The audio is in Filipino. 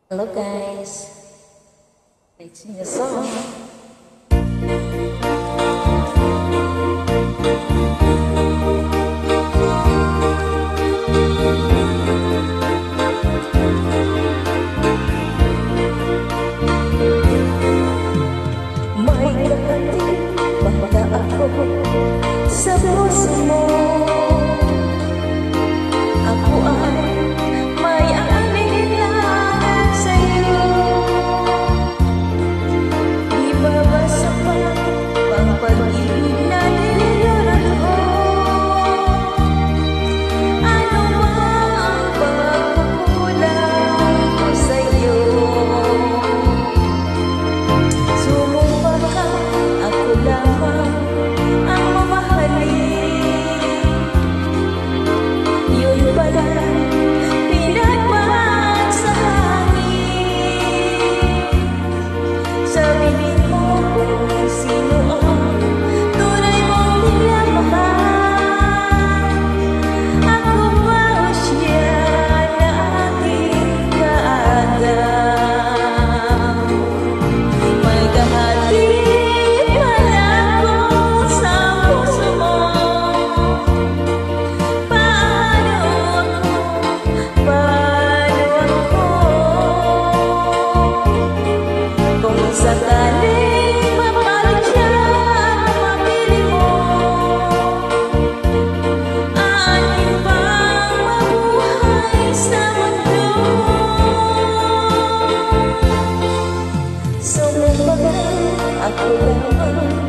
Hello guys, let's sing a song. May dating baka ako sa puso mo. Ako ay may aalinlangan sa'yo. Di ba ba sapat ang pag-ibig na niligaran ko? Ano ba ang pagkukulang ko sa'yo? Sumumpa ka, ako lamang ang mamahalin. Yun pala pinagman sa hangin. Sabihin mo kung sino ang tunay mong minamahal. Ako ba o siya na aking kaagam? May kahalip man ako sa puso mo. Paano ako kung sakaling mapalit siya at mapili mo? Akin bang mabuhay sa mundo? Sumumpa ako lamang